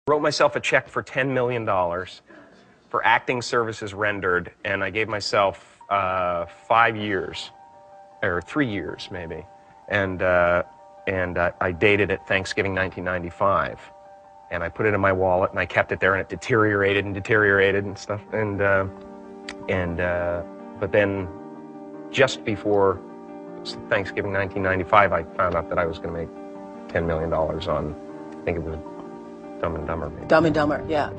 Wrote myself a check for $10 million for acting services rendered, and I gave myself 5 years, or 3 years maybe, and I dated it Thanksgiving 1995, and I put it in my wallet and I kept it there, and it deteriorated and stuff, but then just before Thanksgiving 1995, I found out that I was going to make $10 million on, I think it was Dumb and Dumber, maybe. Dumb and Dumber, yeah.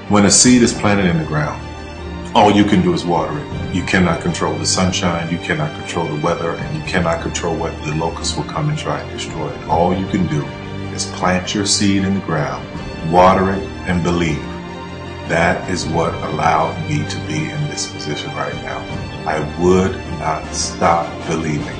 When a seed is planted in the ground, all you can do is water it. You cannot control the sunshine, you cannot control the weather, and you cannot control whether the locusts will come and try and destroy it. All you can do is plant your seed in the ground, water it, and believe. That is what allowed me to be in this position right now. I would not stop believing.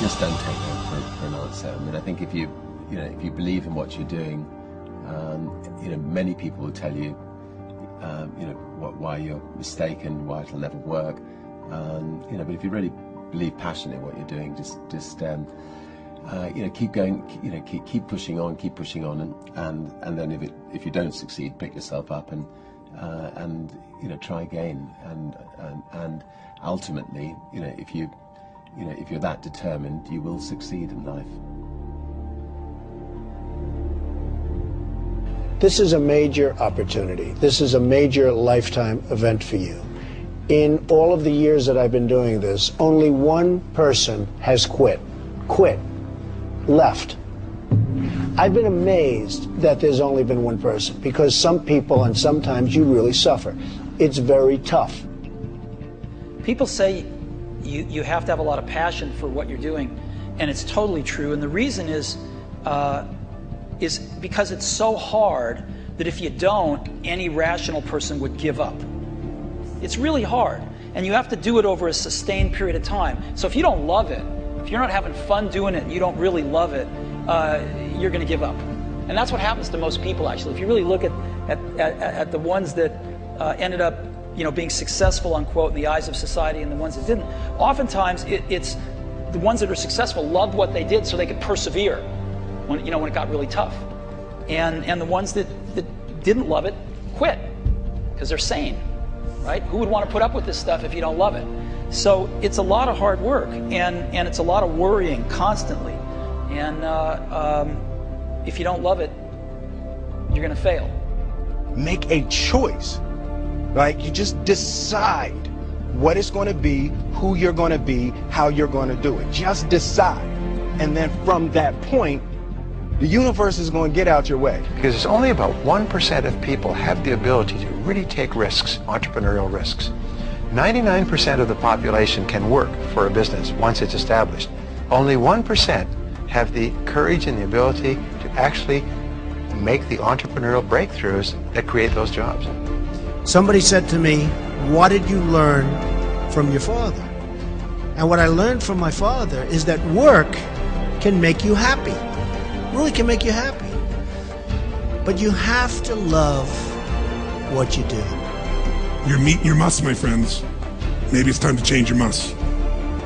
Just don't take no for an answer. I mean, I think if you believe in what you're doing, many people will tell you, why you're mistaken, why it'll never work. But if you really believe passionately in what you're doing, just keep going, keep pushing on, and then if you don't succeed, pick yourself up and try again, and ultimately, if you're that determined, you will succeed in life. This is a major opportunity. This is a major lifetime event for you. In all of the years that I've been doing this, only one person has quit, left. I've been amazed that there's only been one person, because some people, and sometimes you really suffer. It's very tough. People say you have to have a lot of passion for what you're doing, and it's totally true. And the reason is because it's so hard that if you don't, any rational person would give up. It's really hard, and you have to do it over a sustained period of time. So if you don't love it, if you're not having fun doing it and you don't really love it, you're going to give up. And that's what happens to most people, actually. If you really look at the ones that ended up being successful, unquote, in the eyes of society, and the ones that didn't, oftentimes it's the ones that are successful loved what they did so they could persevere when it got really tough. And the ones that didn't love it quit because they're sane, right? Who would want to put up with this stuff if you don't love it? So it's a lot of hard work, and it's a lot of worrying constantly. And if you don't love it, you're going to fail. Make a choice. Like, you just decide what it's going to be, who you're going to be, how you're going to do it. Just decide. And then from that point, the universe is going to get out your way. Because it's only about 1% of people have the ability to really take risks, entrepreneurial risks. 99% of the population can work for a business once it's established. Only 1% have the courage and the ability to actually make the entrepreneurial breakthroughs that create those jobs. Somebody said to me, "What did you learn from your father?" And what I learned from my father is that work can make you happy. Really can make you happy. But you have to love what you do. You're meeting your must, my friends. Maybe it's time to change your must.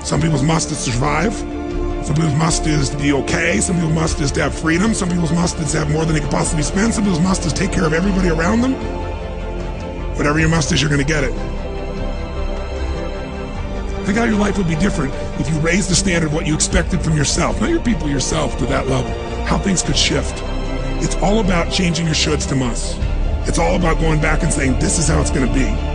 Some people's must is survive. Some people's must is to be okay. Some people's must is to have freedom. Some people's must is to have more than they could possibly spend. Some people's must is take care of everybody around them. Whatever your must is, you're going to get it. Think how your life would be different if you raised the standard of what you expected from yourself, not your people, yourself, to that level. How things could shift. It's all about changing your shoulds to musts. It's all about going back and saying, this is how it's going to be.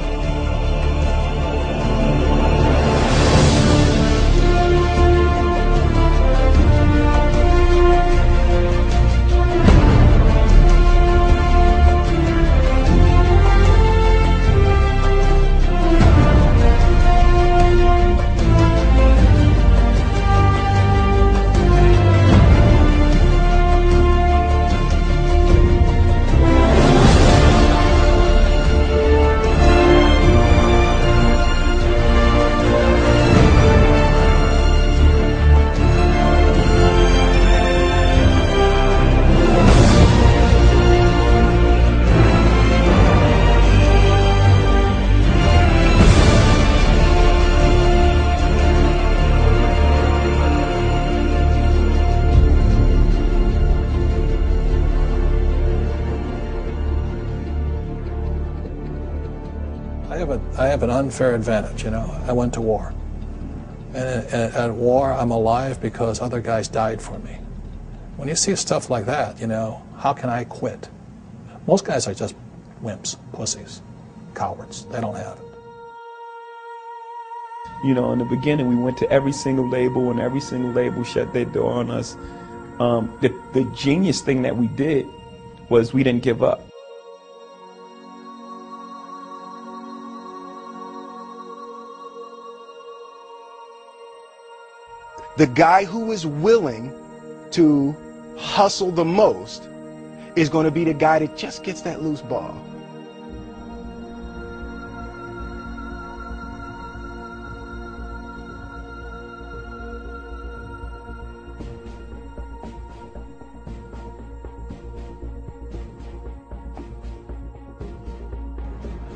I have an unfair advantage, you know. I went to war. And at war, I'm alive because other guys died for me. When you see stuff like that, you know, how can I quit? Most guys are just wimps, pussies, cowards. They don't have it. You know, in the beginning, we went to every single label, and every single label shut their door on us. The genius thing that we did was we didn't give up. The guy who is willing to hustle the most is going to be the guy that just gets that loose ball.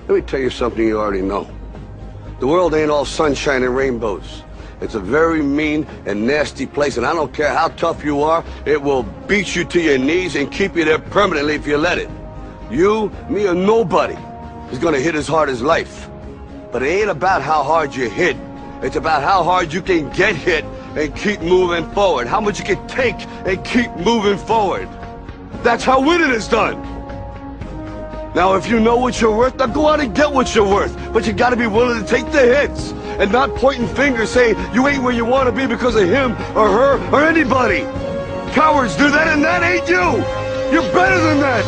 Let me tell you something you already know. The world ain't all sunshine and rainbows. It's a very mean and nasty place, and I don't care how tough you are, it will beat you to your knees and keep you there permanently if you let it. You, me, or nobody is gonna hit as hard as life. But it ain't about how hard you hit. It's about how hard you can get hit and keep moving forward. How much you can take and keep moving forward. That's how winning is done. Now, if you know what you're worth, now go out and get what you're worth. But you gotta be willing to take the hits and not pointing fingers saying you ain't where you want to be because of him or her or anybody. Cowards do that, and that ain't you. You're better than that.